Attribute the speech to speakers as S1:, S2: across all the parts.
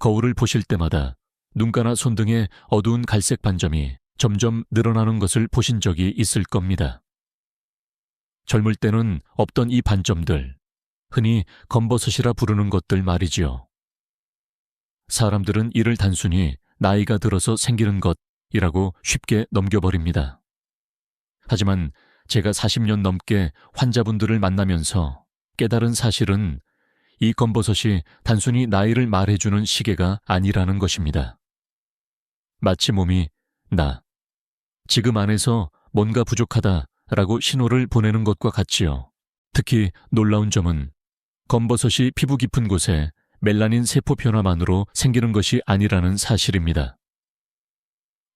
S1: 거울을 보실 때마다 눈가나 손등에 어두운 갈색 반점이 점점 늘어나는 것을 보신 적이 있을 겁니다. 젊을 때는 없던 이 반점들, 흔히 검버섯이라 부르는 것들 말이지요. 사람들은 이를 단순히 나이가 들어서 생기는 것이라고 쉽게 넘겨버립니다. 하지만 제가 40년 넘게 환자분들을 만나면서 깨달은 사실은 이 검버섯이 단순히 나이를 말해주는 시계가 아니라는 것입니다. 마치 몸이 지금 안에서 뭔가 부족하다라고 신호를 보내는 것과 같지요. 특히 놀라운 점은 검버섯이 피부 깊은 곳에 멜라닌 세포 변화만으로 생기는 것이 아니라는 사실입니다.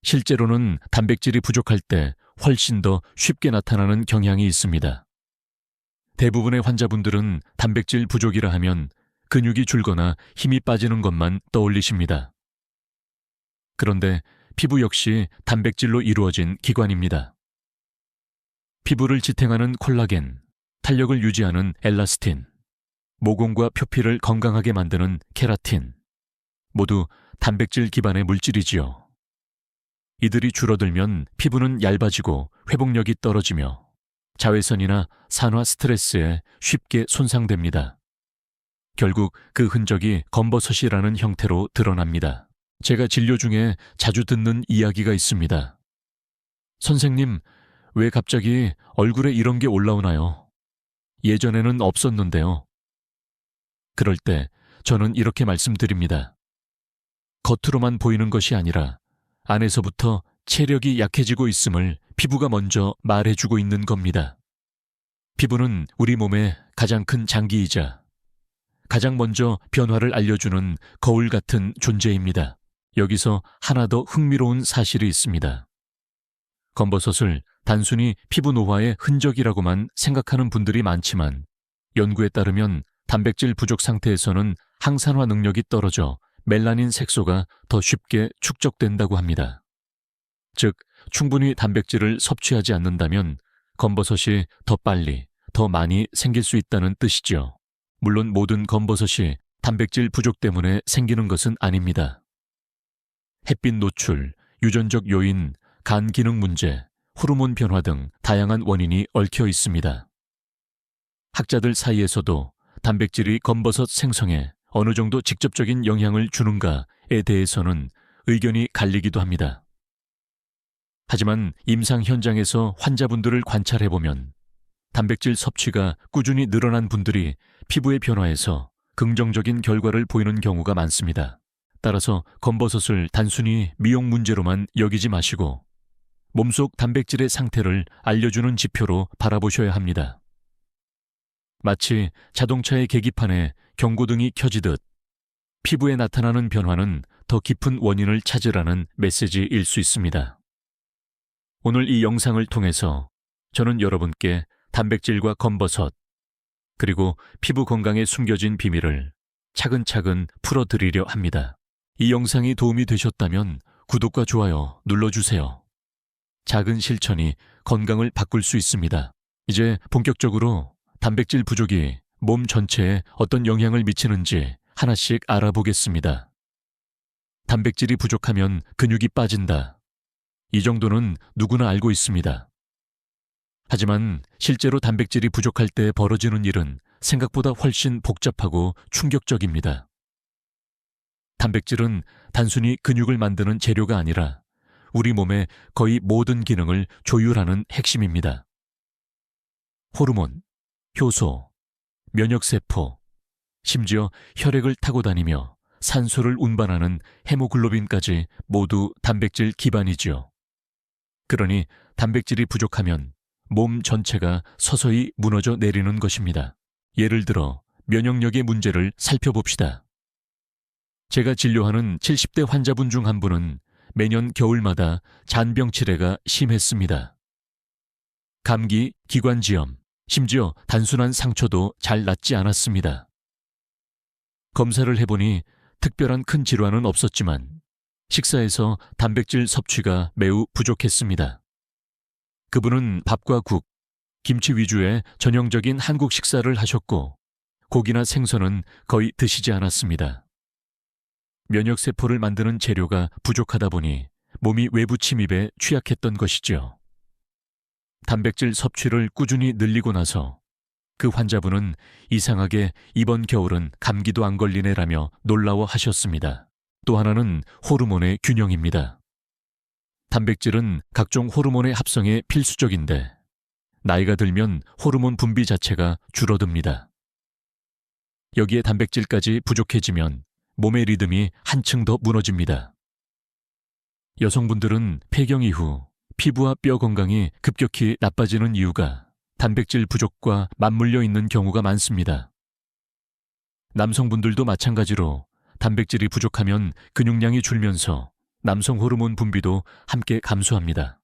S1: 실제로는 단백질이 부족할 때 훨씬 더 쉽게 나타나는 경향이 있습니다. 대부분의 환자분들은 단백질 부족이라 하면 근육이 줄거나 힘이 빠지는 것만 떠올리십니다. 그런데 피부 역시 단백질로 이루어진 기관입니다. 피부를 지탱하는 콜라겐, 탄력을 유지하는 엘라스틴, 모공과 표피를 건강하게 만드는 케라틴, 모두 단백질 기반의 물질이지요. 이들이 줄어들면 피부는 얇아지고 회복력이 떨어지며 자외선이나 산화 스트레스에 쉽게 손상됩니다. 결국 그 흔적이 검버섯이라는 형태로 드러납니다. 제가 진료 중에 자주 듣는 이야기가 있습니다. 선생님, 왜 갑자기 얼굴에 이런 게 올라오나요? 예전에는 없었는데요. 그럴 때 저는 이렇게 말씀드립니다. 겉으로만 보이는 것이 아니라 안에서부터 체력이 약해지고 있음을 피부가 먼저 말해주고 있는 겁니다. 피부는 우리 몸의 가장 큰 장기이자 가장 먼저 변화를 알려주는 거울 같은 존재입니다. 여기서 하나 더 흥미로운 사실이 있습니다. 검버섯을 단순히 피부 노화의 흔적이라고만 생각하는 분들이 많지만 연구에 따르면 단백질 부족 상태에서는 항산화 능력이 떨어져 멜라닌 색소가 더 쉽게 축적된다고 합니다. 즉, 충분히 단백질을 섭취하지 않는다면 검버섯이 더 빨리, 더 많이 생길 수 있다는 뜻이죠. 물론 모든 검버섯이 단백질 부족 때문에 생기는 것은 아닙니다. 햇빛 노출, 유전적 요인, 간 기능 문제, 호르몬 변화 등 다양한 원인이 얽혀 있습니다. 학자들 사이에서도 단백질이 검버섯 생성에 어느 정도 직접적인 영향을 주는가에 대해서는 의견이 갈리기도 합니다. 하지만 임상 현장에서 환자분들을 관찰해보면 단백질 섭취가 꾸준히 늘어난 분들이 피부의 변화에서 긍정적인 결과를 보이는 경우가 많습니다. 따라서 검버섯을 단순히 미용 문제로만 여기지 마시고 몸속 단백질의 상태를 알려주는 지표로 바라보셔야 합니다. 마치 자동차의 계기판에 경고등이 켜지듯 피부에 나타나는 변화는 더 깊은 원인을 찾으라는 메시지일 수 있습니다. 오늘 이 영상을 통해서 저는 여러분께 단백질과 검버섯, 그리고 피부 건강에 숨겨진 비밀을 차근차근 풀어드리려 합니다. 이 영상이 도움이 되셨다면 구독과 좋아요 눌러주세요. 작은 실천이 건강을 바꿀 수 있습니다. 이제 본격적으로 단백질 부족이 몸 전체에 어떤 영향을 미치는지 하나씩 알아보겠습니다. 단백질이 부족하면 근육이 빠진다. 이 정도는 누구나 알고 있습니다. 하지만 실제로 단백질이 부족할 때 벌어지는 일은 생각보다 훨씬 복잡하고 충격적입니다. 단백질은 단순히 근육을 만드는 재료가 아니라 우리 몸의 거의 모든 기능을 조율하는 핵심입니다. 호르몬, 효소, 면역세포, 심지어 혈액을 타고 다니며 산소를 운반하는 헤모글로빈까지 모두 단백질 기반이지요. 그러니 단백질이 부족하면 몸 전체가 서서히 무너져 내리는 것입니다. 예를 들어 면역력의 문제를 살펴봅시다. 제가 진료하는 70대 환자분 중 한 분은 매년 겨울마다 잔병치레가 심했습니다. 감기, 기관지염, 심지어 단순한 상처도 잘 낫지 않았습니다. 검사를 해보니 특별한 큰 질환은 없었지만 식사에서 단백질 섭취가 매우 부족했습니다. 그분은 밥과 국, 김치 위주의 전형적인 한국 식사를 하셨고 고기나 생선은 거의 드시지 않았습니다. 면역세포를 만드는 재료가 부족하다 보니 몸이 외부 침입에 취약했던 것이죠. 단백질 섭취를 꾸준히 늘리고 나서 그 환자분은 이상하게 이번 겨울은 감기도 안 걸리네라며 놀라워하셨습니다. 또 하나는 호르몬의 균형입니다. 단백질은 각종 호르몬의 합성에 필수적인데 나이가 들면 호르몬 분비 자체가 줄어듭니다. 여기에 단백질까지 부족해지면 몸의 리듬이 한층 더 무너집니다. 여성분들은 폐경 이후 피부와 뼈 건강이 급격히 나빠지는 이유가 단백질 부족과 맞물려 있는 경우가 많습니다. 남성분들도 마찬가지로 단백질이 부족하면 근육량이 줄면서 남성 호르몬 분비도 함께 감소합니다.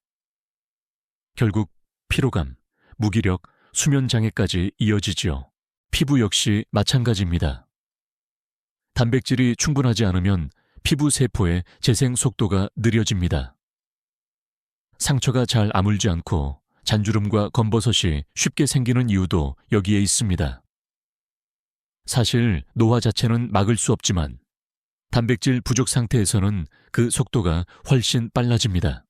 S1: 결국 피로감, 무기력, 수면 장애까지 이어지지요. 피부 역시 마찬가지입니다. 단백질이 충분하지 않으면 피부 세포의 재생 속도가 느려집니다. 상처가 잘 아물지 않고 잔주름과 검버섯이 쉽게 생기는 이유도 여기에 있습니다. 사실 노화 자체는 막을 수 없지만 단백질 부족 상태에서는 그 속도가 훨씬 빨라집니다.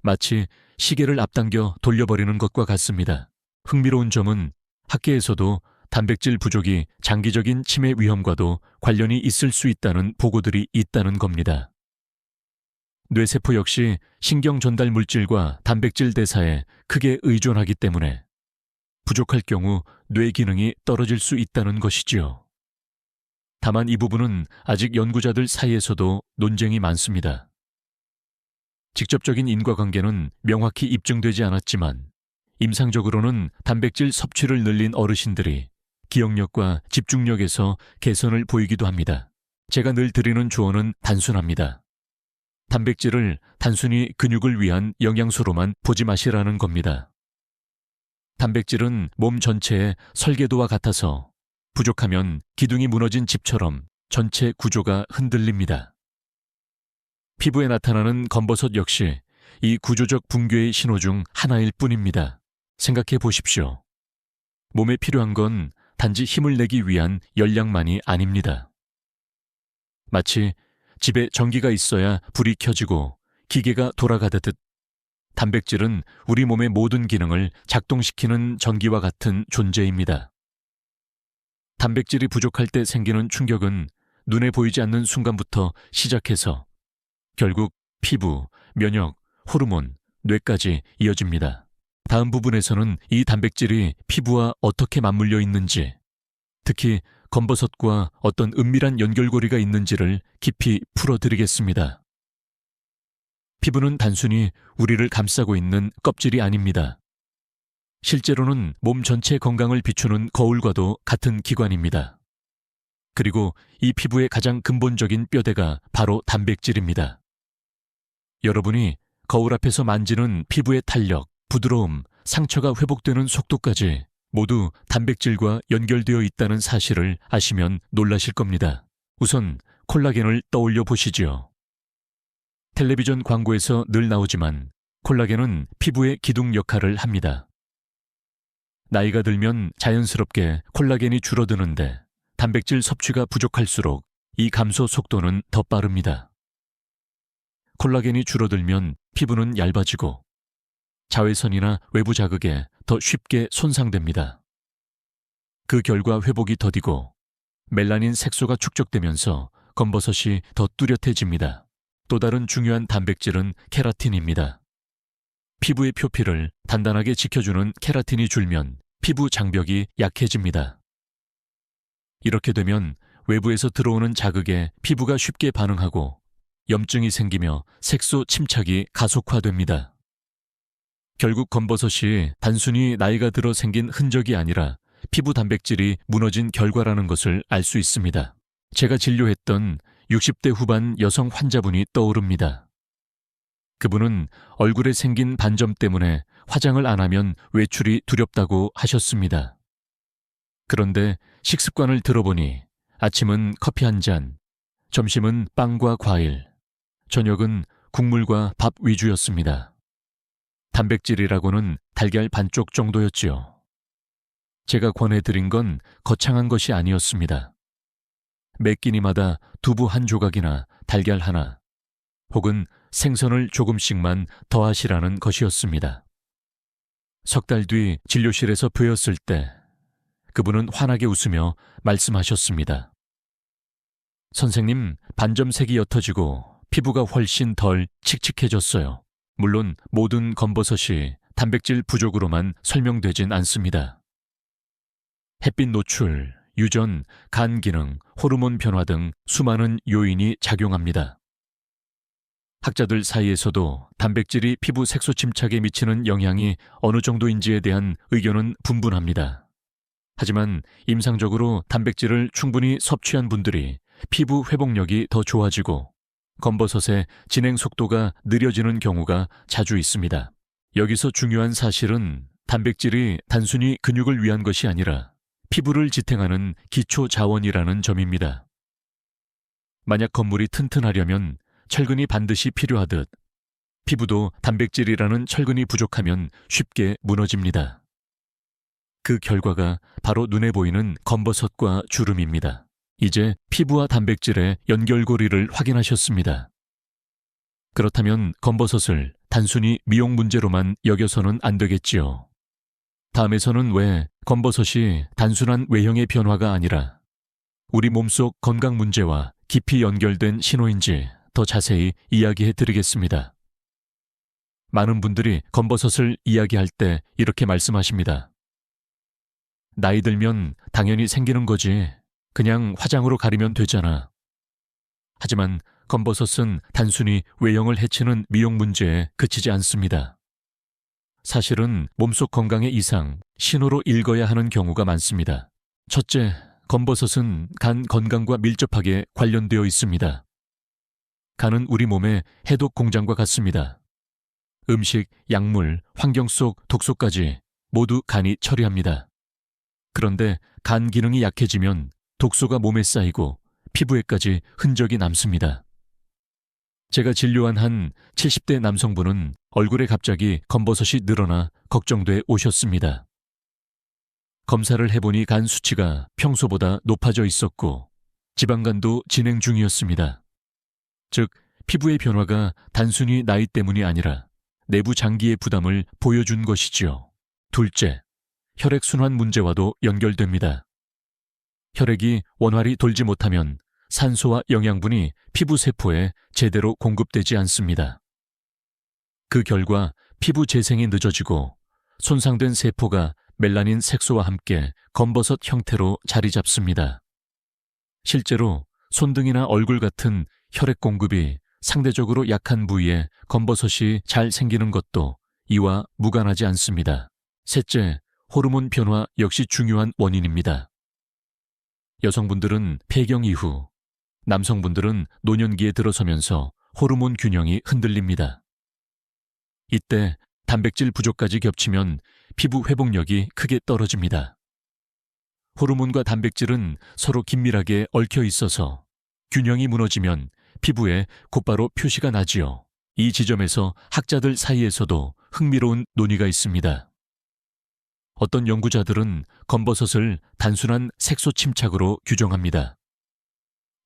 S1: 마치 시계를 앞당겨 돌려버리는 것과 같습니다. 흥미로운 점은 학계에서도 단백질 부족이 장기적인 치매 위험과도 관련이 있을 수 있다는 보고들이 있다는 겁니다. 뇌세포 역시 신경 전달 물질과 단백질 대사에 크게 의존하기 때문에 부족할 경우 뇌 기능이 떨어질 수 있다는 것이지요. 다만 이 부분은 아직 연구자들 사이에서도 논쟁이 많습니다. 직접적인 인과관계는 명확히 입증되지 않았지만 임상적으로는 단백질 섭취를 늘린 어르신들이 기억력과 집중력에서 개선을 보이기도 합니다. 제가 늘 드리는 조언은 단순합니다. 단백질을 단순히 근육을 위한 영양소로만 보지 마시라는 겁니다. 단백질은 몸 전체의 설계도와 같아서 부족하면 기둥이 무너진 집처럼 전체 구조가 흔들립니다. 피부에 나타나는 검버섯 역시 이 구조적 붕괴의 신호 중 하나일 뿐입니다. 생각해 보십시오. 몸에 필요한 건 단지 힘을 내기 위한 열량만이 아닙니다. 마치 집에 전기가 있어야 불이 켜지고 기계가 돌아가듯 단백질은 우리 몸의 모든 기능을 작동시키는 전기와 같은 존재입니다. 단백질이 부족할 때 생기는 충격은 눈에 보이지 않는 순간부터 시작해서 결국 피부, 면역, 호르몬, 뇌까지 이어집니다. 다음 부분에서는 이 단백질이 피부와 어떻게 맞물려 있는지, 특히 검버섯과 어떤 은밀한 연결고리가 있는지를 깊이 풀어드리겠습니다. 피부는 단순히 우리를 감싸고 있는 껍질이 아닙니다. 실제로는 몸 전체 건강을 비추는 거울과도 같은 기관입니다. 그리고 이 피부의 가장 근본적인 뼈대가 바로 단백질입니다. 여러분이 거울 앞에서 만지는 피부의 탄력, 부드러움, 상처가 회복되는 속도까지 모두 단백질과 연결되어 있다는 사실을 아시면 놀라실 겁니다. 우선 콜라겐을 떠올려 보시지요. 텔레비전 광고에서 늘 나오지만 콜라겐은 피부의 기둥 역할을 합니다. 나이가 들면 자연스럽게 콜라겐이 줄어드는데 단백질 섭취가 부족할수록 이 감소 속도는 더 빠릅니다. 콜라겐이 줄어들면 피부는 얇아지고 자외선이나 외부 자극에 더 쉽게 손상됩니다. 그 결과 회복이 더디고 멜라닌 색소가 축적되면서 검버섯이 더 뚜렷해집니다. 또 다른 중요한 단백질은 케라틴입니다. 피부의 표피를 단단하게 지켜주는 케라틴이 줄면 피부 장벽이 약해집니다. 이렇게 되면 외부에서 들어오는 자극에 피부가 쉽게 반응하고 염증이 생기며 색소 침착이 가속화됩니다. 결국 검버섯이 단순히 나이가 들어 생긴 흔적이 아니라 피부 단백질이 무너진 결과라는 것을 알 수 있습니다. 제가 진료했던 60대 후반 여성 환자분이 떠오릅니다. 그분은 얼굴에 생긴 반점 때문에 화장을 안 하면 외출이 두렵다고 하셨습니다. 그런데 식습관을 들어보니 아침은 커피 한 잔, 점심은 빵과 과일, 저녁은 국물과 밥 위주였습니다. 단백질이라고는 달걀 반쪽 정도였지요. 제가 권해드린 건 거창한 것이 아니었습니다. 매 끼니마다 두부 한 조각이나 달걀 하나, 혹은 생선을 조금씩만 더하시라는 것이었습니다. 석 달 뒤 진료실에서 뵈었을 때 그분은 환하게 웃으며 말씀하셨습니다. 선생님, 반점색이 옅어지고 피부가 훨씬 덜 칙칙해졌어요. 물론 모든 검버섯이 단백질 부족으로만 설명되진 않습니다. 햇빛 노출, 유전, 간 기능, 호르몬 변화 등 수많은 요인이 작용합니다. 학자들 사이에서도 단백질이 피부 색소 침착에 미치는 영향이 어느 정도인지에 대한 의견은 분분합니다. 하지만 임상적으로 단백질을 충분히 섭취한 분들이 피부 회복력이 더 좋아지고 검버섯의 진행 속도가 느려지는 경우가 자주 있습니다. 여기서 중요한 사실은 단백질이 단순히 근육을 위한 것이 아니라 피부를 지탱하는 기초 자원이라는 점입니다. 만약 건물이 튼튼하려면 철근이 반드시 필요하듯 피부도 단백질이라는 철근이 부족하면 쉽게 무너집니다. 그 결과가 바로 눈에 보이는 검버섯과 주름입니다. 이제 피부와 단백질의 연결고리를 확인하셨습니다. 그렇다면 검버섯을 단순히 미용 문제로만 여겨서는 안 되겠지요. 다음에서는 왜 검버섯이 단순한 외형의 변화가 아니라 우리 몸속 건강 문제와 깊이 연결된 신호인지 더 자세히 이야기해 드리겠습니다. 많은 분들이 검버섯을 이야기할 때 이렇게 말씀하십니다. 나이 들면 당연히 생기는 거지. 그냥 화장으로 가리면 되잖아. 하지만 검버섯은 단순히 외형을 해치는 미용 문제에 그치지 않습니다. 사실은 몸속 건강의 이상, 신호로 읽어야 하는 경우가 많습니다. 첫째, 검버섯은 간 건강과 밀접하게 관련되어 있습니다. 간은 우리 몸의 해독 공장과 같습니다. 음식, 약물, 환경 속 독소까지 모두 간이 처리합니다. 그런데 간 기능이 약해지면 독소가 몸에 쌓이고 피부에까지 흔적이 남습니다. 제가 진료한 한 70대 남성분은 얼굴에 갑자기 검버섯이 늘어나 걱정돼 오셨습니다. 검사를 해보니 간 수치가 평소보다 높아져 있었고 지방간도 진행 중이었습니다. 즉, 피부의 변화가 단순히 나이 때문이 아니라 내부 장기의 부담을 보여준 것이지요. 둘째, 혈액순환 문제와도 연결됩니다. 혈액이 원활히 돌지 못하면 산소와 영양분이 피부 세포에 제대로 공급되지 않습니다. 그 결과 피부 재생이 늦어지고 손상된 세포가 멜라닌 색소와 함께 검버섯 형태로 자리 잡습니다. 실제로 손등이나 얼굴 같은 혈액 공급이 상대적으로 약한 부위에 검버섯이 잘 생기는 것도 이와 무관하지 않습니다. 셋째, 호르몬 변화 역시 중요한 원인입니다. 여성분들은 폐경 이후, 남성분들은 노년기에 들어서면서 호르몬 균형이 흔들립니다. 이때 단백질 부족까지 겹치면 피부 회복력이 크게 떨어집니다. 호르몬과 단백질은 서로 긴밀하게 얽혀 있어서 균형이 무너지면 피부에 곧바로 표시가 나지요. 이 지점에서 학자들 사이에서도 흥미로운 논의가 있습니다. 어떤 연구자들은 검버섯을 단순한 색소 침착으로 규정합니다.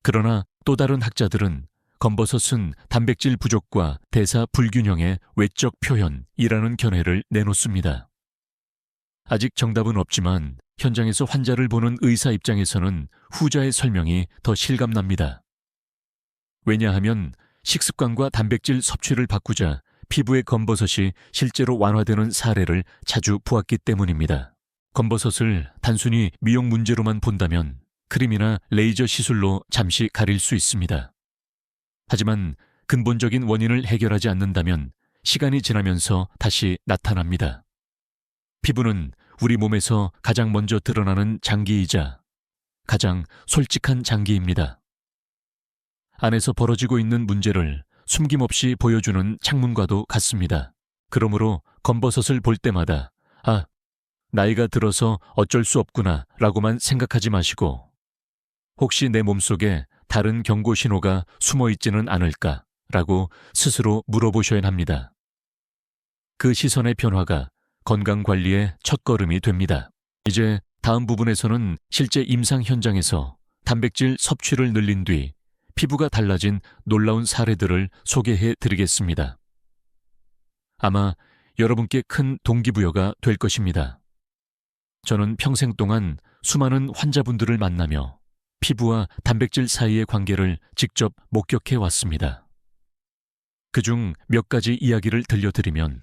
S1: 그러나 또 다른 학자들은 검버섯은 단백질 부족과 대사 불균형의 외적 표현이라는 견해를 내놓습니다. 아직 정답은 없지만 현장에서 환자를 보는 의사 입장에서는 후자의 설명이 더 실감납니다. 왜냐하면 식습관과 단백질 섭취를 바꾸자 피부의 검버섯이 실제로 완화되는 사례를 자주 보았기 때문입니다. 검버섯을 단순히 미용 문제로만 본다면 크림이나 레이저 시술로 잠시 가릴 수 있습니다. 하지만 근본적인 원인을 해결하지 않는다면 시간이 지나면서 다시 나타납니다. 피부는 우리 몸에서 가장 먼저 드러나는 장기이자 가장 솔직한 장기입니다. 안에서 벌어지고 있는 문제를 숨김없이 보여주는 창문과도 같습니다. 그러므로 검버섯을 볼 때마다 나이가 들어서 어쩔 수 없구나 라고만 생각하지 마시고 혹시 내 몸속에 다른 경고 신호가 숨어 있지는 않을까 라고 스스로 물어보셔야 합니다. 그 시선의 변화가 건강관리의 첫걸음이 됩니다. 이제 다음 부분에서는 실제 임상 현장에서 단백질 섭취를 늘린 뒤 피부가 달라진 놀라운 사례들을 소개해 드리겠습니다. 아마 여러분께 큰 동기부여가 될 것입니다. 저는 평생 동안 수많은 환자분들을 만나며 피부와 단백질 사이의 관계를 직접 목격해 왔습니다. 그중 몇 가지 이야기를 들려드리면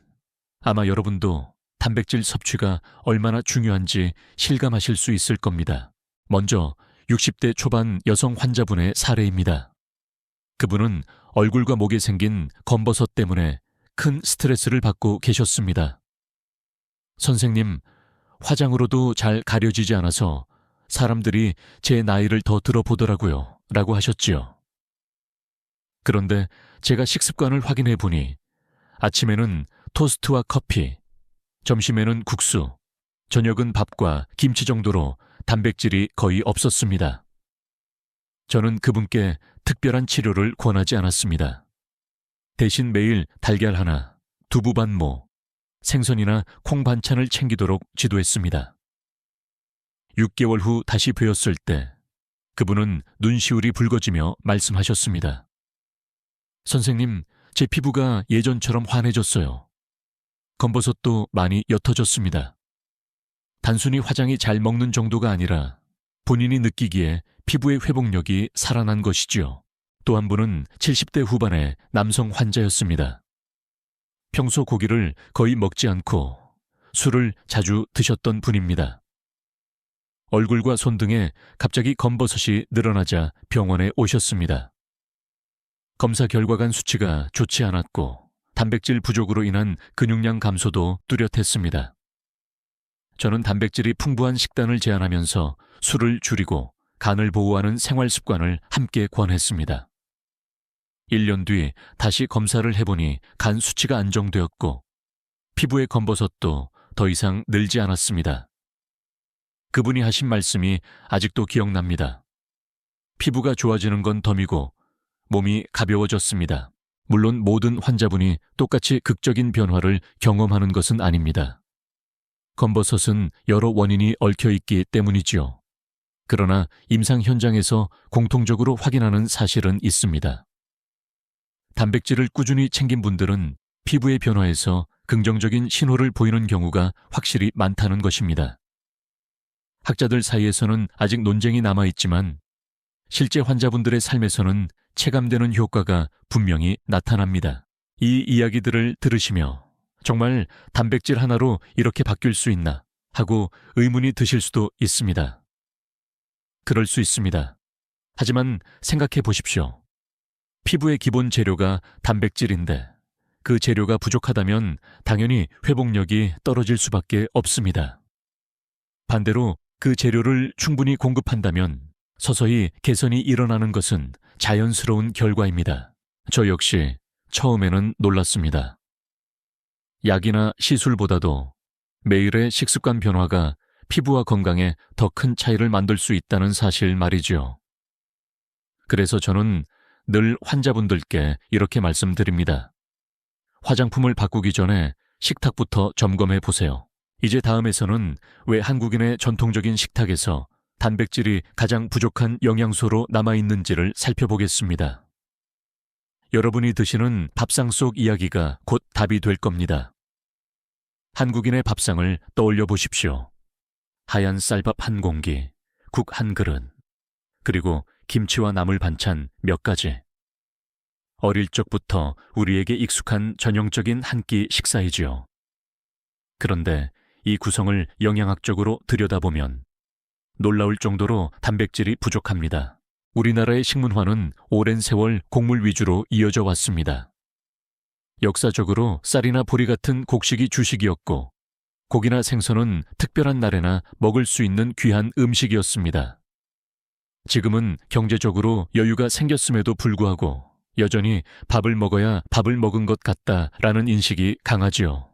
S1: 아마 여러분도 단백질 섭취가 얼마나 중요한지 실감하실 수 있을 겁니다. 먼저 60대 초반 여성 환자분의 사례입니다. 그분은 얼굴과 목에 생긴 검버섯 때문에 큰 스트레스를 받고 계셨습니다. 선생님, 화장으로도 잘 가려지지 않아서 사람들이 제 나이를 더 들어보더라고요. 라고 하셨지요. 그런데 제가 식습관을 확인해 보니 아침에는 토스트와 커피, 점심에는 국수, 저녁은 밥과 김치 정도로 단백질이 거의 없었습니다. 저는 그분께 특별한 치료를 권하지 않았습니다. 대신 매일 달걀 하나, 두부 반모, 생선이나 콩 반찬을 챙기도록 지도했습니다. 6개월 후 다시 뵈었을 때 그분은 눈시울이 붉어지며 말씀하셨습니다. 선생님, 제 피부가 예전처럼 환해졌어요. 검버섯도 많이 옅어졌습니다. 단순히 화장이 잘 먹는 정도가 아니라 본인이 느끼기에 피부의 회복력이 살아난 것이지요. 또 한 분은 70대 후반의 남성 환자였습니다. 평소 고기를 거의 먹지 않고 술을 자주 드셨던 분입니다. 얼굴과 손 등에 갑자기 검버섯이 늘어나자 병원에 오셨습니다. 검사 결과간 수치가 좋지 않았고 단백질 부족으로 인한 근육량 감소도 뚜렷했습니다. 저는 단백질이 풍부한 식단을 제한하면서 술을 줄이고 간을 보호하는 생활 습관을 함께 권했습니다. 1년 뒤 다시 검사를 해보니 간 수치가 안정되었고 피부의 검버섯도 더 이상 늘지 않았습니다. 그분이 하신 말씀이 아직도 기억납니다. 피부가 좋아지는 건 덤이고 몸이 가벼워졌습니다. 물론 모든 환자분이 똑같이 극적인 변화를 경험하는 것은 아닙니다. 검버섯은 여러 원인이 얽혀있기 때문이지요. 그러나 임상 현장에서 공통적으로 확인하는 사실은 있습니다. 단백질을 꾸준히 챙긴 분들은 피부의 변화에서 긍정적인 신호를 보이는 경우가 확실히 많다는 것입니다. 학자들 사이에서는 아직 논쟁이 남아있지만 실제 환자분들의 삶에서는 체감되는 효과가 분명히 나타납니다. 이 이야기들을 들으시며 정말 단백질 하나로 이렇게 바뀔 수 있나 하고 의문이 드실 수도 있습니다. 그럴 수 있습니다. 하지만 생각해 보십시오. 피부의 기본 재료가 단백질인데 그 재료가 부족하다면 당연히 회복력이 떨어질 수밖에 없습니다. 반대로 그 재료를 충분히 공급한다면 서서히 개선이 일어나는 것은 자연스러운 결과입니다. 저 역시 처음에는 놀랐습니다. 약이나 시술보다도 매일의 식습관 변화가 피부와 건강에 더 큰 차이를 만들 수 있다는 사실 말이죠. 그래서 저는 늘 환자분들께 이렇게 말씀드립니다. 화장품을 바꾸기 전에 식탁부터 점검해 보세요. 이제 다음에서는 왜 한국인의 전통적인 식탁에서 단백질이 가장 부족한 영양소로 남아있는지를 살펴보겠습니다. 여러분이 드시는 밥상 속 이야기가 곧 답이 될 겁니다. 한국인의 밥상을 떠올려 보십시오. 하얀 쌀밥 한 공기, 국 한 그릇, 그리고 김치와 나물 반찬 몇 가지. 어릴 적부터 우리에게 익숙한 전형적인 한 끼 식사이지요. 그런데 이 구성을 영양학적으로 들여다보면 놀라울 정도로 단백질이 부족합니다. 우리나라의 식문화는 오랜 세월 곡물 위주로 이어져 왔습니다. 역사적으로 쌀이나 보리 같은 곡식이 주식이었고 고기나 생선은 특별한 날에나 먹을 수 있는 귀한 음식이었습니다. 지금은 경제적으로 여유가 생겼음에도 불구하고 여전히 밥을 먹어야 밥을 먹은 것 같다라는 인식이 강하지요.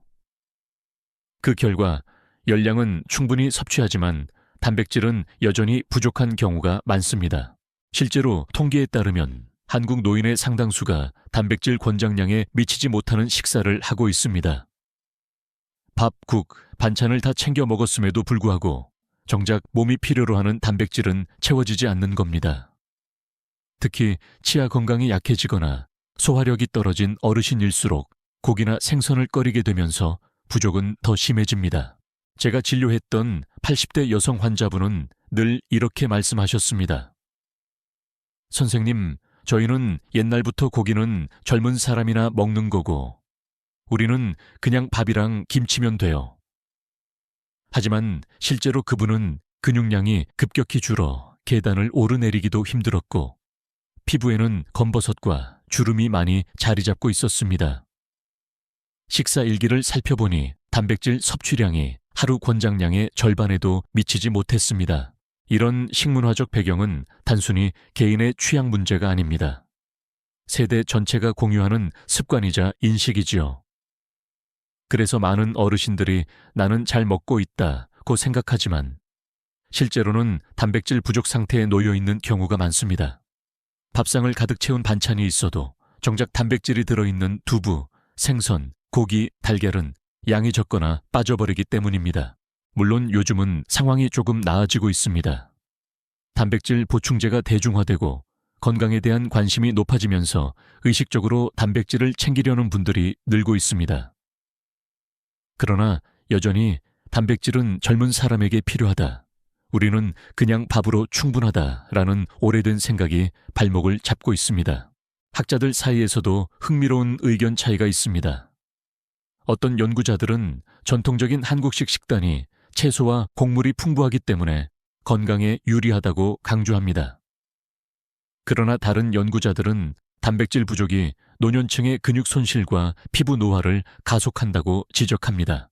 S1: 그 결과 열량은 충분히 섭취하지만 단백질은 여전히 부족한 경우가 많습니다. 실제로 통계에 따르면 한국 노인의 상당수가 단백질 권장량에 미치지 못하는 식사를 하고 있습니다. 밥, 국, 반찬을 다 챙겨 먹었음에도 불구하고 정작 몸이 필요로 하는 단백질은 채워지지 않는 겁니다. 특히 치아 건강이 약해지거나 소화력이 떨어진 어르신일수록 고기나 생선을 꺼리게 되면서 부족은 더 심해집니다. 제가 진료했던 80대 여성 환자분은 늘 이렇게 말씀하셨습니다. 선생님, 저희는 옛날부터 고기는 젊은 사람이나 먹는 거고 우리는 그냥 밥이랑 김치면 돼요. 하지만 실제로 그분은 근육량이 급격히 줄어 계단을 오르내리기도 힘들었고 피부에는 검버섯과 주름이 많이 자리 잡고 있었습니다. 식사 일기를 살펴보니 단백질 섭취량이 하루 권장량의 절반에도 미치지 못했습니다. 이런 식문화적 배경은 단순히 개인의 취향 문제가 아닙니다. 세대 전체가 공유하는 습관이자 인식이지요. 그래서 많은 어르신들이 나는 잘 먹고 있다고 생각하지만 실제로는 단백질 부족 상태에 놓여 있는 경우가 많습니다. 밥상을 가득 채운 반찬이 있어도 정작 단백질이 들어있는 두부, 생선, 고기, 달걀은 양이 적거나 빠져버리기 때문입니다. 물론 요즘은 상황이 조금 나아지고 있습니다. 단백질 보충제가 대중화되고 건강에 대한 관심이 높아지면서 의식적으로 단백질을 챙기려는 분들이 늘고 있습니다. 그러나 여전히 단백질은 젊은 사람에게 필요하다. 우리는 그냥 밥으로 충분하다라는 오래된 생각이 발목을 잡고 있습니다. 학자들 사이에서도 흥미로운 의견 차이가 있습니다. 어떤 연구자들은 전통적인 한국식 식단이 채소와 곡물이 풍부하기 때문에 건강에 유리하다고 강조합니다. 그러나 다른 연구자들은 단백질 부족이 노년층의 근육 손실과 피부 노화를 가속한다고 지적합니다.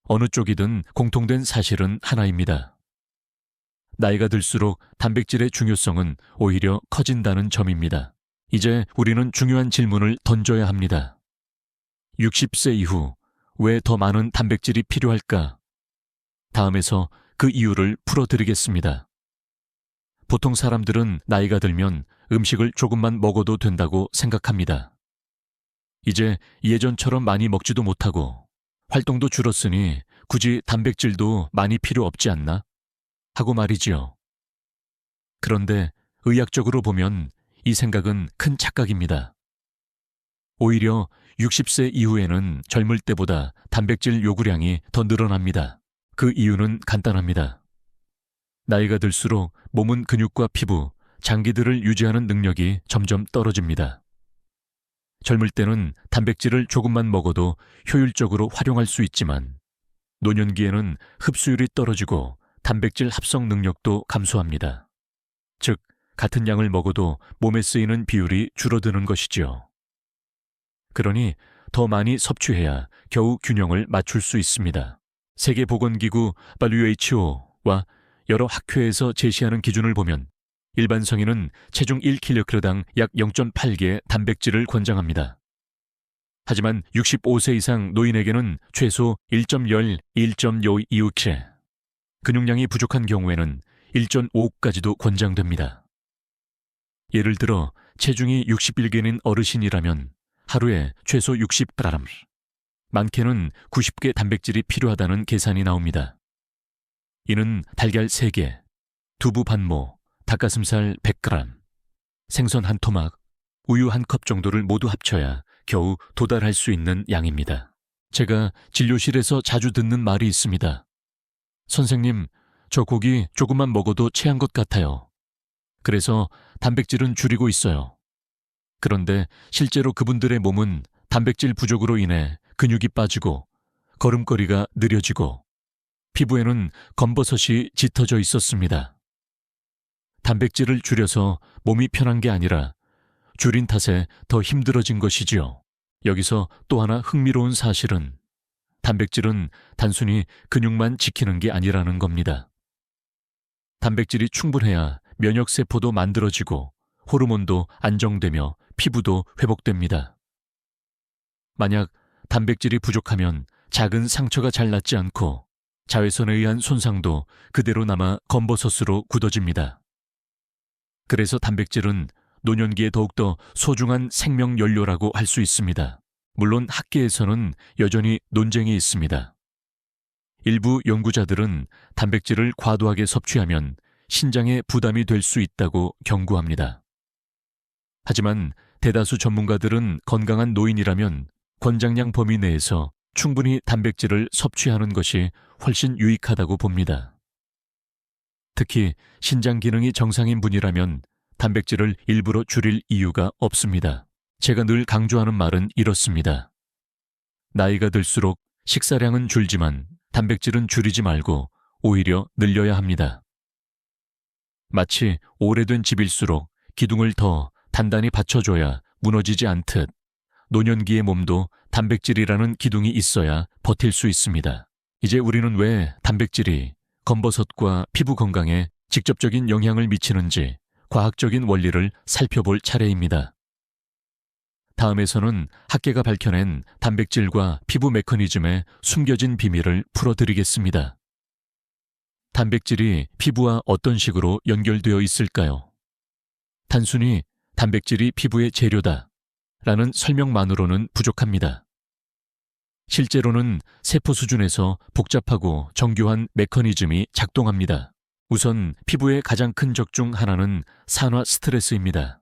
S1: 어느 쪽이든 공통된 사실은 하나입니다. 나이가 들수록 단백질의 중요성은 오히려 커진다는 점입니다. 이제 우리는 중요한 질문을 던져야 합니다. 60세 이후 왜 더 많은 단백질이 필요할까? 다음에서 그 이유를 풀어드리겠습니다. 보통 사람들은 나이가 들면 음식을 조금만 먹어도 된다고 생각합니다. 이제 예전처럼 많이 먹지도 못하고 활동도 줄었으니 굳이 단백질도 많이 필요 없지 않나? 하고 말이지요. 그런데 의학적으로 보면 이 생각은 큰 착각입니다. 오히려 60세 이후에는 젊을 때보다 단백질 요구량이 더 늘어납니다. 그 이유는 간단합니다. 나이가 들수록 몸은 근육과 피부, 장기들을 유지하는 능력이 점점 떨어집니다. 젊을 때는 단백질을 조금만 먹어도 효율적으로 활용할 수 있지만 노년기에는 흡수율이 떨어지고 단백질 합성 능력도 감소합니다. 즉, 같은 양을 먹어도 몸에 쓰이는 비율이 줄어드는 것이지요. 그러니 더 많이 섭취해야 겨우 균형을 맞출 수 있습니다. 세계보건기구 WHO와 여러 학회에서 제시하는 기준을 보면 일반 성인은 체중 1kg당 약 0.8개 단백질을 권장합니다. 하지만 65세 이상 노인에게는 최소 1.10, 1.526회, 근육량이 부족한 경우에는 1.5까지도 권장됩니다. 예를 들어 체중이 61개인 어르신이라면 하루에 최소 60g, 많게는 90개 단백질이 필요하다는 계산이 나옵니다. 이는 달걀 3개, 두부 반모, 닭가슴살 100g, 생선 한 토막, 우유 한 컵 정도를 모두 합쳐야 겨우 도달할 수 있는 양입니다. 제가 진료실에서 자주 듣는 말이 있습니다. 선생님, 저 고기 조금만 먹어도 체한 것 같아요. 그래서 단백질은 줄이고 있어요. 그런데 실제로 그분들의 몸은 단백질 부족으로 인해 근육이 빠지고 걸음걸이가 느려지고 피부에는 검버섯이 짙어져 있었습니다. 단백질을 줄여서 몸이 편한 게 아니라 줄인 탓에 더 힘들어진 것이지요. 여기서 또 하나 흥미로운 사실은 단백질은 단순히 근육만 지키는 게 아니라는 겁니다. 단백질이 충분해야 면역세포도 만들어지고 호르몬도 안정되며 피부도 회복됩니다. 만약 단백질이 부족하면 작은 상처가 잘 낫지 않고 자외선에 의한 손상도 그대로 남아 검버섯으로 굳어집니다. 그래서 단백질은 노년기에 더욱더 소중한 생명연료라고 할 수 있습니다. 물론 학계에서는 여전히 논쟁이 있습니다. 일부 연구자들은 단백질을 과도하게 섭취하면 신장에 부담이 될 수 있다고 경고합니다. 하지만 대다수 전문가들은 건강한 노인이라면 권장량 범위 내에서 충분히 단백질을 섭취하는 것이 훨씬 유익하다고 봅니다. 특히 신장 기능이 정상인 분이라면 단백질을 일부러 줄일 이유가 없습니다. 제가 늘 강조하는 말은 이렇습니다. 나이가 들수록 식사량은 줄지만 단백질은 줄이지 말고 오히려 늘려야 합니다. 마치 오래된 집일수록 기둥을 더 단단히 받쳐줘야 무너지지 않듯 노년기의 몸도 단백질이라는 기둥이 있어야 버틸 수 있습니다. 이제 우리는 왜 단백질이 검버섯과 피부 건강에 직접적인 영향을 미치는지 과학적인 원리를 살펴볼 차례입니다. 다음에서는 학계가 밝혀낸 단백질과 피부 메커니즘의 숨겨진 비밀을 풀어드리겠습니다. 단백질이 피부와 어떤 식으로 연결되어 있을까요? 단순히 단백질이 피부의 재료다 라는 설명만으로는 부족합니다. 실제로는 세포 수준에서 복잡하고 정교한 메커니즘이 작동합니다. 우선 피부의 가장 큰 적 중 하나는 산화 스트레스입니다.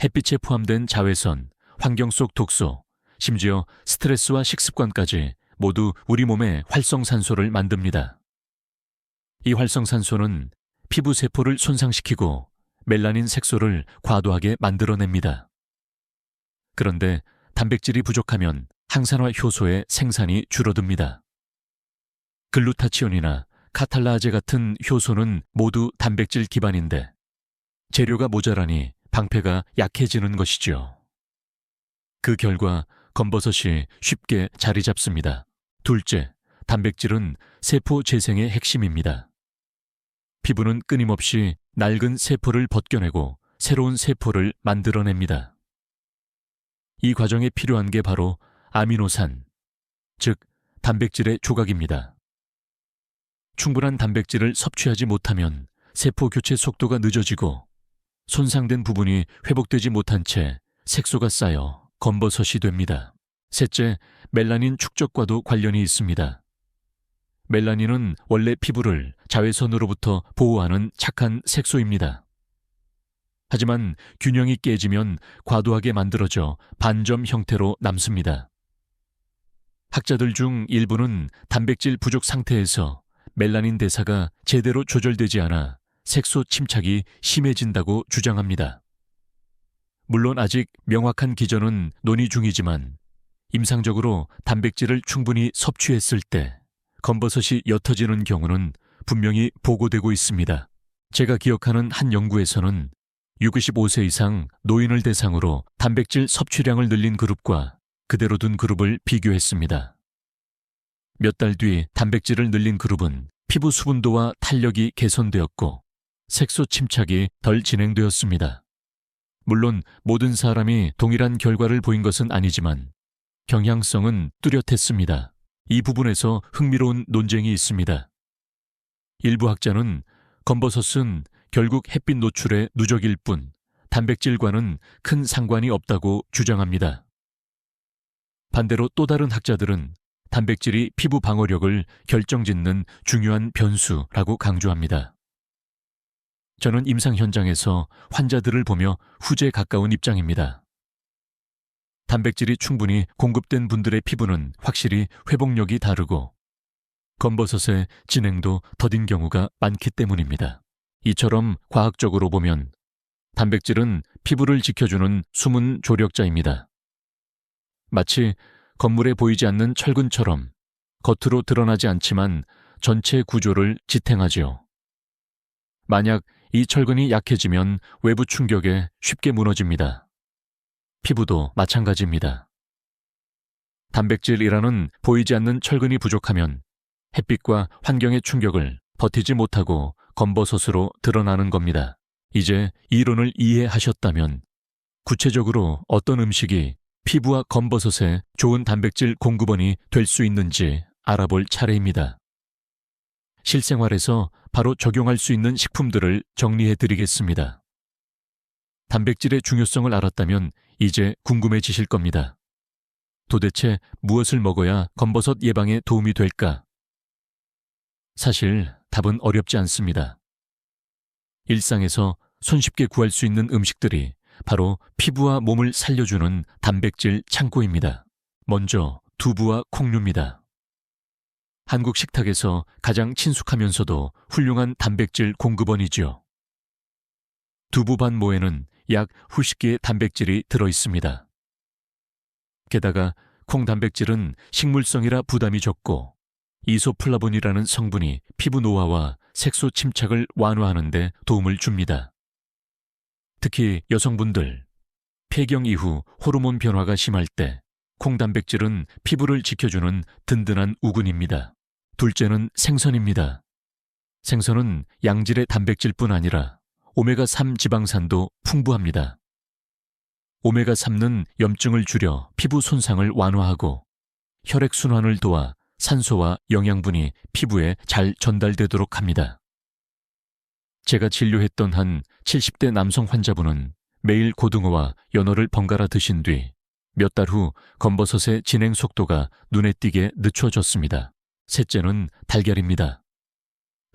S1: 햇빛에 포함된 자외선, 환경 속 독소, 심지어 스트레스와 식습관까지 모두 우리 몸에 활성산소를 만듭니다. 이 활성산소는 피부 세포를 손상시키고 멜라닌 색소를 과도하게 만들어냅니다. 그런데 단백질이 부족하면 항산화 효소의 생산이 줄어듭니다. 글루타치온이나 카탈라아제 같은 효소는 모두 단백질 기반인데 재료가 모자라니 방패가 약해지는 것이죠. 그 결과 검버섯이 쉽게 자리 잡습니다. 둘째, 단백질은 세포 재생의 핵심입니다. 피부는 끊임없이 낡은 세포를 벗겨내고 새로운 세포를 만들어냅니다. 이 과정에 필요한 게 바로 아미노산, 즉 단백질의 조각입니다. 충분한 단백질을 섭취하지 못하면 세포 교체 속도가 늦어지고 손상된 부분이 회복되지 못한 채 색소가 쌓여 검버섯이 됩니다. 셋째, 멜라닌 축적과도 관련이 있습니다. 멜라닌은 원래 피부를 자외선으로부터 보호하는 착한 색소입니다. 하지만 균형이 깨지면 과도하게 만들어져 반점 형태로 남습니다. 학자들 중 일부는 단백질 부족 상태에서 멜라닌 대사가 제대로 조절되지 않아 색소 침착이 심해진다고 주장합니다. 물론 아직 명확한 기전은 논의 중이지만 임상적으로 단백질을 충분히 섭취했을 때 검버섯이 옅어지는 경우는 분명히 보고되고 있습니다. 제가 기억하는 한 연구에서는 65세 이상 노인을 대상으로 단백질 섭취량을 늘린 그룹과 그대로 둔 그룹을 비교했습니다. 몇 달 뒤 단백질을 늘린 그룹은 피부 수분도와 탄력이 개선되었고 색소 침착이 덜 진행되었습니다. 물론 모든 사람이 동일한 결과를 보인 것은 아니지만 경향성은 뚜렷했습니다. 이 부분에서 흥미로운 논쟁이 있습니다. 일부 학자는 검버섯은 결국 햇빛 노출의 누적일 뿐 단백질과는 큰 상관이 없다고 주장합니다. 반대로 또 다른 학자들은 단백질이 피부 방어력을 결정짓는 중요한 변수라고 강조합니다. 저는 임상 현장에서 환자들을 보며 후제에 가까운 입장입니다. 단백질이 충분히 공급된 분들의 피부는 확실히 회복력이 다르고 검버섯의 진행도 더딘 경우가 많기 때문입니다. 이처럼 과학적으로 보면 단백질은 피부를 지켜주는 숨은 조력자입니다. 마치 건물에 보이지 않는 철근처럼 겉으로 드러나지 않지만 전체 구조를 지탱하지요. 만약 이 철근이 약해지면 외부 충격에 쉽게 무너집니다. 피부도 마찬가지입니다. 단백질이라는 보이지 않는 철근이 부족하면 햇빛과 환경의 충격을 버티지 못하고 검버섯으로 드러나는 겁니다. 이제 이론을 이해하셨다면 구체적으로 어떤 음식이 피부와 검버섯에 좋은 단백질 공급원이 될 수 있는지 알아볼 차례입니다. 실생활에서 바로 적용할 수 있는 식품들을 정리해 드리겠습니다. 단백질의 중요성을 알았다면 이제 궁금해지실 겁니다. 도대체 무엇을 먹어야 검버섯 예방에 도움이 될까? 사실 답은 어렵지 않습니다. 일상에서 손쉽게 구할 수 있는 음식들이 바로 피부와 몸을 살려주는 단백질 창고입니다. 먼저 두부와 콩류입니다. 한국 식탁에서 가장 친숙하면서도 훌륭한 단백질 공급원이죠. 두부 반 모에는 약 90개의 단백질이 들어있습니다. 게다가 콩 단백질은 식물성이라 부담이 적고 이소플라본이라는 성분이 피부 노화와 색소 침착을 완화하는 데 도움을 줍니다. 특히 여성분들, 폐경 이후 호르몬 변화가 심할 때 콩 단백질은 피부를 지켜주는 든든한 우군입니다. 둘째는 생선입니다. 생선은 양질의 단백질뿐 아니라 오메가3 지방산도 풍부합니다. 오메가3는 염증을 줄여 피부 손상을 완화하고 혈액순환을 도와 산소와 영양분이 피부에 잘 전달되도록 합니다. 제가 진료했던 한 70대 남성 환자분은 매일 고등어와 연어를 번갈아 드신 뒤 몇 달 후 검버섯의 진행 속도가 눈에 띄게 늦춰졌습니다. 셋째는 달걀입니다.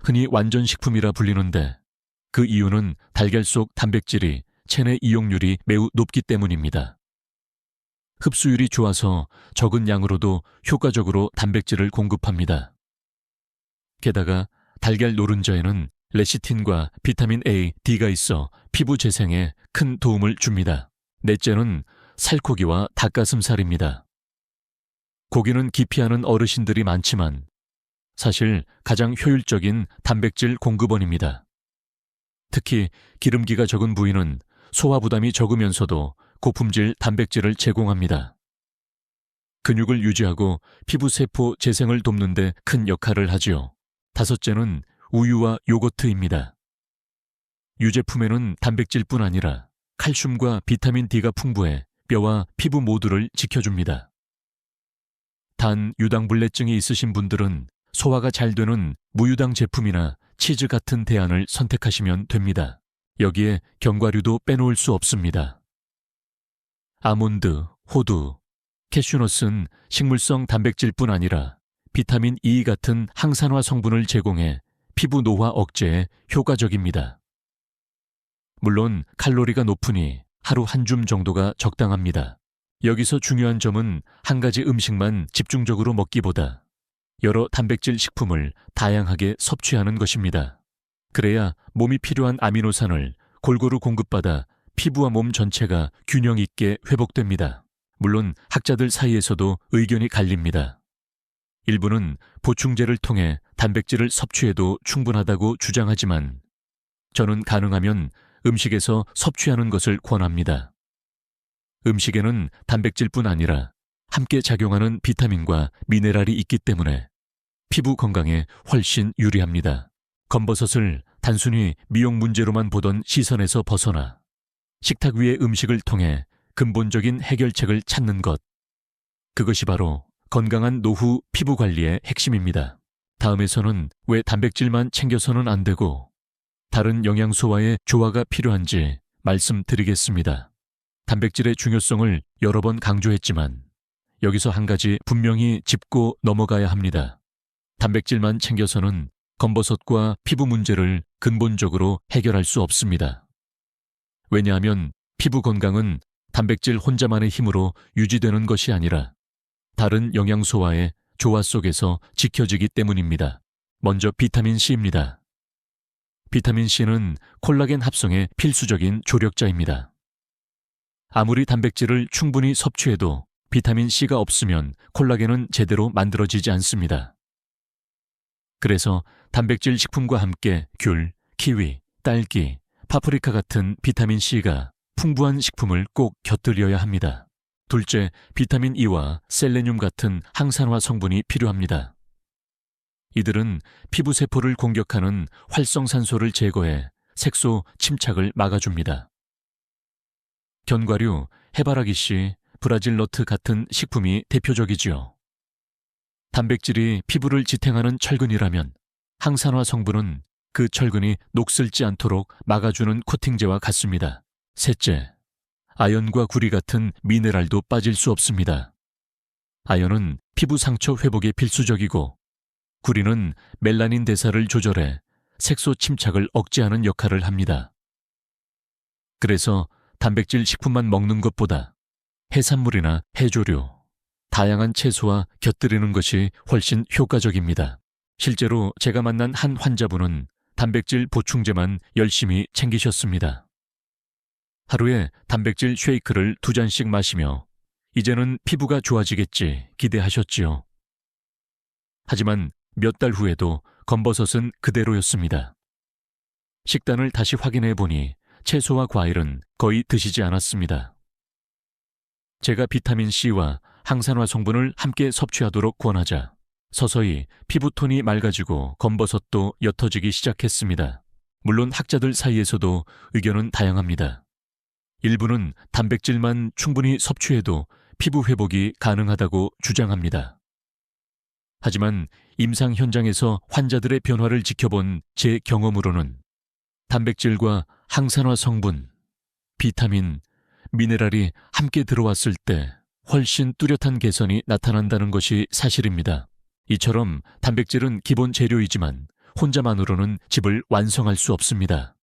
S1: 흔히 완전식품이라 불리는데 그 이유는 달걀 속 단백질이 체내 이용률이 매우 높기 때문입니다. 흡수율이 좋아서 적은 양으로도 효과적으로 단백질을 공급합니다. 게다가 달걀 노른자에는 레시틴과 비타민 A, D가 있어 피부 재생에 큰 도움을 줍니다. 넷째는 살코기와 닭가슴살입니다. 고기는 기피하는 어르신들이 많지만 사실 가장 효율적인 단백질 공급원입니다. 특히 기름기가 적은 부위는 소화 부담이 적으면서도 고품질 단백질을 제공합니다. 근육을 유지하고 피부 세포 재생을 돕는 데 큰 역할을 하지요. 다섯째는 우유와 요거트입니다. 유제품에는 단백질뿐 아니라 칼슘과 비타민 D가 풍부해 뼈와 피부 모두를 지켜줍니다. 단 유당불내증이 있으신 분들은 소화가 잘 되는 무유당 제품이나 치즈 같은 대안을 선택하시면 됩니다. 여기에 견과류도 빼놓을 수 없습니다. 아몬드, 호두, 캐슈넛은 식물성 단백질뿐 아니라 비타민 E 같은 항산화 성분을 제공해 피부 노화 억제에 효과적입니다. 물론 칼로리가 높으니 하루 한 줌 정도가 적당합니다. 여기서 중요한 점은 한 가지 음식만 집중적으로 먹기보다 여러 단백질 식품을 다양하게 섭취하는 것입니다. 그래야 몸이 필요한 아미노산을 골고루 공급받아 피부와 몸 전체가 균형 있게 회복됩니다. 물론 학자들 사이에서도 의견이 갈립니다. 일부는 보충제를 통해 단백질을 섭취해도 충분하다고 주장하지만 저는 가능하면 음식에서 섭취하는 것을 권합니다. 음식에는 단백질뿐 아니라 함께 작용하는 비타민과 미네랄이 있기 때문에 피부 건강에 훨씬 유리합니다. 검버섯을 단순히 미용 문제로만 보던 시선에서 벗어나 식탁 위의 음식을 통해 근본적인 해결책을 찾는 것. 그것이 바로 건강한 노후 피부 관리의 핵심입니다. 다음에서는 왜 단백질만 챙겨서는 안 되고 다른 영양소와의 조화가 필요한지 말씀드리겠습니다. 단백질의 중요성을 여러 번 강조했지만 여기서 한 가지 분명히 짚고 넘어가야 합니다. 단백질만 챙겨서는 검버섯과 피부 문제를 근본적으로 해결할 수 없습니다. 왜냐하면 피부 건강은 단백질 혼자만의 힘으로 유지되는 것이 아니라 다른 영양소와의 조화 속에서 지켜지기 때문입니다. 먼저 비타민 C입니다. 비타민 C는 콜라겐 합성의 필수적인 조력자입니다. 아무리 단백질을 충분히 섭취해도 비타민 C가 없으면 콜라겐은 제대로 만들어지지 않습니다. 그래서 단백질 식품과 함께 귤, 키위, 딸기, 파프리카 같은 비타민 C가 풍부한 식품을 꼭 곁들여야 합니다. 둘째, 비타민 E와 셀레늄 같은 항산화 성분이 필요합니다. 이들은 피부 세포를 공격하는 활성산소를 제거해 색소 침착을 막아줍니다. 견과류, 해바라기씨, 브라질 너트 같은 식품이 대표적이지요. 단백질이 피부를 지탱하는 철근이라면 항산화 성분은 그 철근이 녹슬지 않도록 막아주는 코팅제와 같습니다. 셋째, 아연과 구리 같은 미네랄도 빠질 수 없습니다. 아연은 피부 상처 회복에 필수적이고 구리는 멜라닌 대사를 조절해 색소 침착을 억제하는 역할을 합니다. 그래서 단백질 식품만 먹는 것보다 해산물이나 해조류, 다양한 채소와 곁들이는 것이 훨씬 효과적입니다. 실제로 제가 만난 한 환자분은 단백질 보충제만 열심히 챙기셨습니다. 하루에 단백질 쉐이크를 2잔씩 마시며 이제는 피부가 좋아지겠지 기대하셨지요. 하지만 몇 달 후에도 검버섯은 그대로였습니다. 식단을 다시 확인해 보니 채소와 과일은 거의 드시지 않았습니다. 제가 비타민C와 항산화 성분을 함께 섭취하도록 권하자 서서히 피부톤이 맑아지고 검버섯도 옅어지기 시작했습니다. 물론 학자들 사이에서도 의견은 다양합니다. 일부는 단백질만 충분히 섭취해도 피부 회복이 가능하다고 주장합니다. 하지만 임상 현장에서 환자들의 변화를 지켜본 제 경험으로는 단백질과 항산화 성분, 비타민, 미네랄이 함께 들어왔을 때 훨씬 뚜렷한 개선이 나타난다는 것이 사실입니다. 이처럼 단백질은 기본 재료이지만 혼자만으로는 집을 완성할 수 없습니다.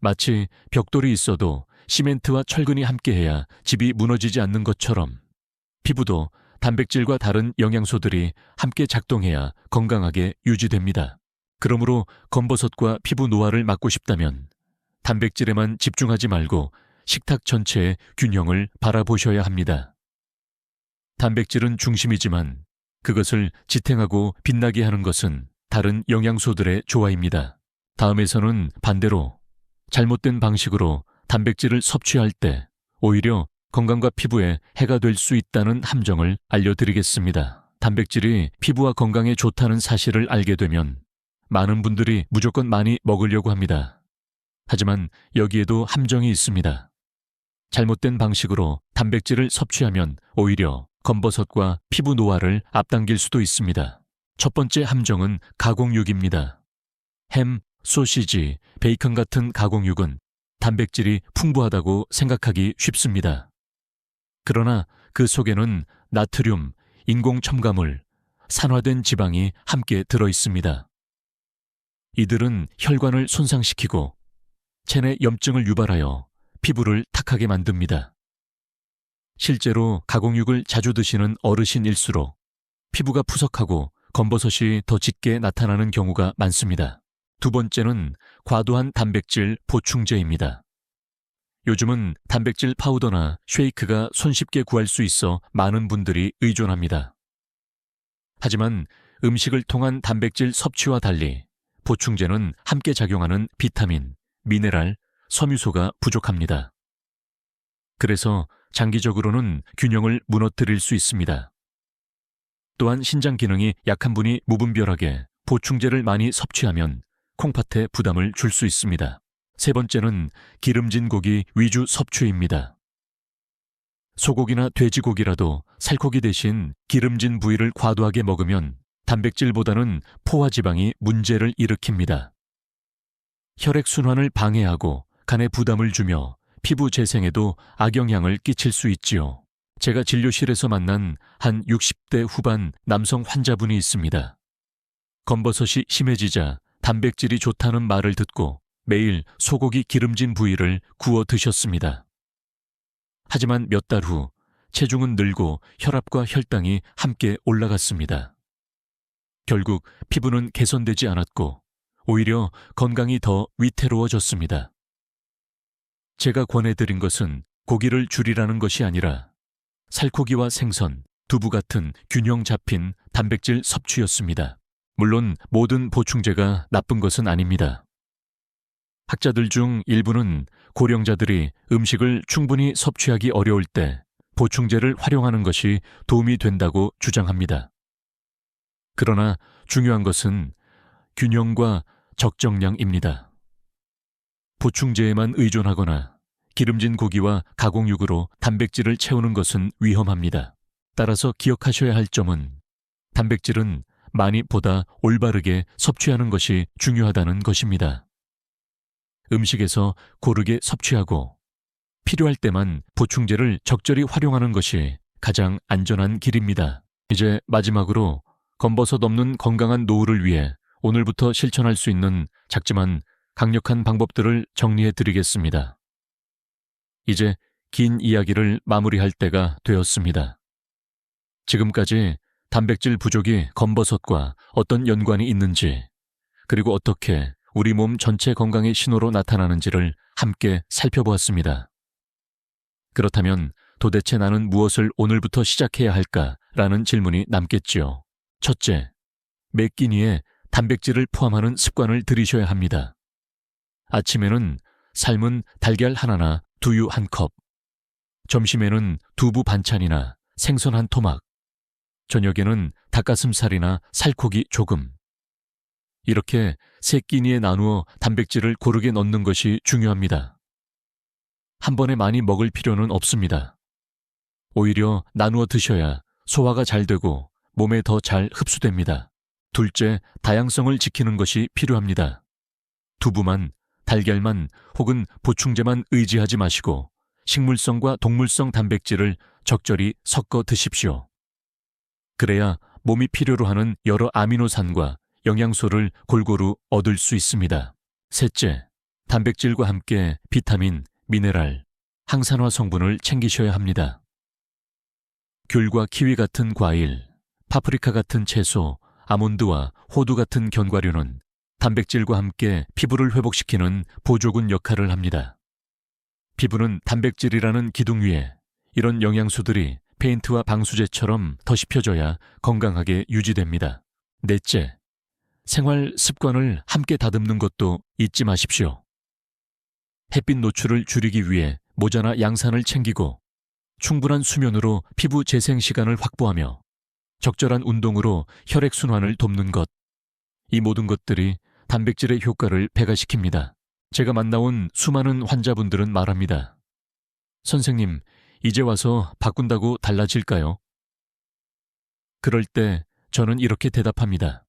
S1: 마치 벽돌이 있어도 시멘트와 철근이 함께해야 집이 무너지지 않는 것처럼 피부도 단백질과 다른 영양소들이 함께 작동해야 건강하게 유지됩니다. 그러므로 검버섯과 피부 노화를 막고 싶다면 단백질에만 집중하지 말고 식탁 전체의 균형을 바라보셔야 합니다. 단백질은 중심이지만 그것을 지탱하고 빛나게 하는 것은 다른 영양소들의 조화입니다. 다음에서는 반대로 잘못된 방식으로 단백질을 섭취할 때 오히려 건강과 피부에 해가 될 수 있다는 함정을 알려드리겠습니다. 단백질이 피부와 건강에 좋다는 사실을 알게 되면 많은 분들이 무조건 많이 먹으려고 합니다. 하지만 여기에도 함정이 있습니다. 잘못된 방식으로 단백질을 섭취하면 오히려 검버섯과 피부 노화를 앞당길 수도 있습니다. 첫 번째 함정은 가공육입니다. 햄, 소시지, 베이컨 같은 가공육은 단백질이 풍부하다고 생각하기 쉽습니다. 그러나 그 속에는 나트륨, 인공 첨가물, 산화된 지방이 함께 들어 있습니다. 이들은 혈관을 손상시키고 체내 염증을 유발하여 피부를 탁하게 만듭니다. 실제로 가공육을 자주 드시는 어르신일수록 피부가 푸석하고 검버섯이 더 짙게 나타나는 경우가 많습니다. 두 번째는 과도한 단백질 보충제입니다. 요즘은 단백질 파우더나 쉐이크가 손쉽게 구할 수 있어 많은 분들이 의존합니다. 하지만 음식을 통한 단백질 섭취와 달리 보충제는 함께 작용하는 비타민, 미네랄, 섬유소가 부족합니다. 그래서 장기적으로는 균형을 무너뜨릴 수 있습니다. 또한 신장 기능이 약한 분이 무분별하게 보충제를 많이 섭취하면 콩팥에 부담을 줄 수 있습니다. 세 번째는 기름진 고기 위주 섭취입니다. 소고기나 돼지고기라도 살코기 대신 기름진 부위를 과도하게 먹으면 단백질보다는 포화 지방이 문제를 일으킵니다. 혈액순환을 방해하고 간에 부담을 주며 피부 재생에도 악영향을 끼칠 수 있지요. 제가 진료실에서 만난 한 60대 후반 남성 환자분이 있습니다. 검버섯이 심해지자 단백질이 좋다는 말을 듣고 매일 소고기 기름진 부위를 구워 드셨습니다. 하지만 몇 달 후 체중은 늘고 혈압과 혈당이 함께 올라갔습니다. 결국 피부는 개선되지 않았고 오히려 건강이 더 위태로워졌습니다. 제가 권해드린 것은 고기를 줄이라는 것이 아니라 살코기와 생선, 두부 같은 균형 잡힌 단백질 섭취였습니다. 물론 모든 보충제가 나쁜 것은 아닙니다. 학자들 중 일부는 고령자들이 음식을 충분히 섭취하기 어려울 때 보충제를 활용하는 것이 도움이 된다고 주장합니다. 그러나 중요한 것은 균형과 적정량입니다. 보충제에만 의존하거나 기름진 고기와 가공육으로 단백질을 채우는 것은 위험합니다. 따라서 기억하셔야 할 점은 단백질은 많이 보다 올바르게 섭취하는 것이 중요하다는 것입니다. 음식에서 고르게 섭취하고 필요할 때만 보충제를 적절히 활용하는 것이 가장 안전한 길입니다. 이제 마지막으로 검버섯 없는 건강한 노후를 위해 오늘부터 실천할 수 있는 작지만 강력한 방법들을 정리해 드리겠습니다. 이제 긴 이야기를 마무리할 때가 되었습니다. 지금까지 단백질 부족이 검버섯과 어떤 연관이 있는지, 그리고 어떻게 우리 몸 전체 건강의 신호로 나타나는지를 함께 살펴보았습니다. 그렇다면 도대체 나는 무엇을 오늘부터 시작해야 할까라는 질문이 남겠지요. 첫째, 매 끼니에 단백질을 포함하는 습관을 들이셔야 합니다. 아침에는 삶은 달걀 하나나 두유 한 컵, 점심에는 두부 반찬이나 생선 한 토막, 저녁에는 닭가슴살이나 살코기 조금. 이렇게 세 끼니에 나누어 단백질을 고르게 넣는 것이 중요합니다. 한 번에 많이 먹을 필요는 없습니다. 오히려 나누어 드셔야 소화가 잘 되고 몸에 더 잘 흡수됩니다. 둘째, 다양성을 지키는 것이 필요합니다. 두부만, 달걀만 혹은 보충제만 의지하지 마시고 식물성과 동물성 단백질을 적절히 섞어 드십시오. 그래야 몸이 필요로 하는 여러 아미노산과 영양소를 골고루 얻을 수 있습니다. 셋째, 단백질과 함께 비타민, 미네랄, 항산화 성분을 챙기셔야 합니다. 귤과 키위 같은 과일, 파프리카 같은 채소, 아몬드와 호두 같은 견과류는 단백질과 함께 피부를 회복시키는 보조군 역할을 합니다. 피부는 단백질이라는 기둥 위에 이런 영양소들이 페인트와 방수제처럼 더 씹혀져야 건강하게 유지됩니다. 넷째, 생활 습관을 함께 다듬는 것도 잊지 마십시오. 햇빛 노출을 줄이기 위해 모자나 양산을 챙기고 충분한 수면으로 피부 재생 시간을 확보하며 적절한 운동으로 혈액순환을 돕는 것, 이 모든 것들이 단백질의 효과를 배가시킵니다. 제가 만나온 수많은 환자분들은 말합니다. 선생님, 이제 와서 바꾼다고 달라질까요? 그럴 때 저는 이렇게 대답합니다.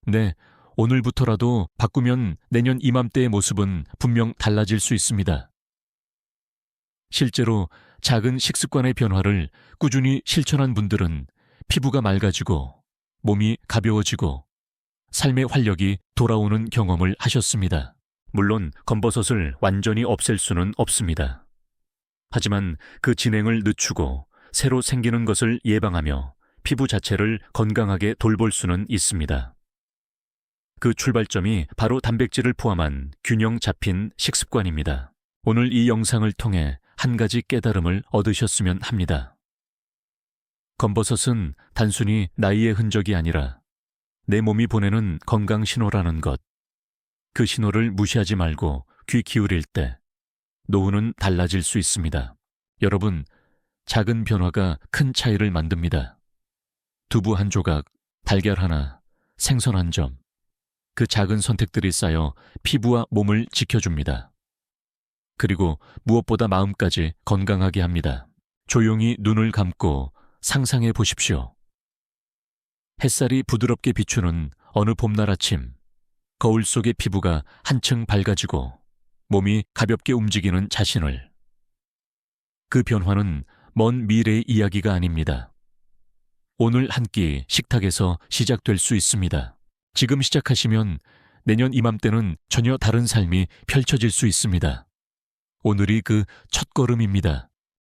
S1: 네, 오늘부터라도 바꾸면 내년 이맘때의 모습은 분명 달라질 수 있습니다. 실제로 작은 식습관의 변화를 꾸준히 실천한 분들은 피부가 맑아지고 몸이 가벼워지고 삶의 활력이 돌아오는 경험을 하셨습니다. 물론 검버섯을 완전히 없앨 수는 없습니다. 하지만 그 진행을 늦추고 새로 생기는 것을 예방하며 피부 자체를 건강하게 돌볼 수는 있습니다. 그 출발점이 바로 단백질을 포함한 균형 잡힌 식습관입니다. 오늘 이 영상을 통해 한 가지 깨달음을 얻으셨으면 합니다. 검버섯은 단순히 나이의 흔적이 아니라 내 몸이 보내는 건강 신호라는 것. 그 신호를 무시하지 말고 귀 기울일 때 노후는 달라질 수 있습니다. 여러분, 작은 변화가 큰 차이를 만듭니다. 두부 한 조각, 달걀 하나, 생선 한 점. 그 작은 선택들이 쌓여 피부와 몸을 지켜줍니다. 그리고 무엇보다 마음까지 건강하게 합니다. 조용히 눈을 감고 상상해 보십시오. 햇살이 부드럽게 비추는 어느 봄날 아침, 거울 속의 피부가 한층 밝아지고 몸이 가볍게 움직이는 자신을. 그 변화는 먼 미래의 이야기가 아닙니다. 오늘 한 끼 식탁에서 시작될 수 있습니다. 지금 시작하시면 내년 이맘때는 전혀 다른 삶이 펼쳐질 수 있습니다. 오늘이 그 첫걸음입니다.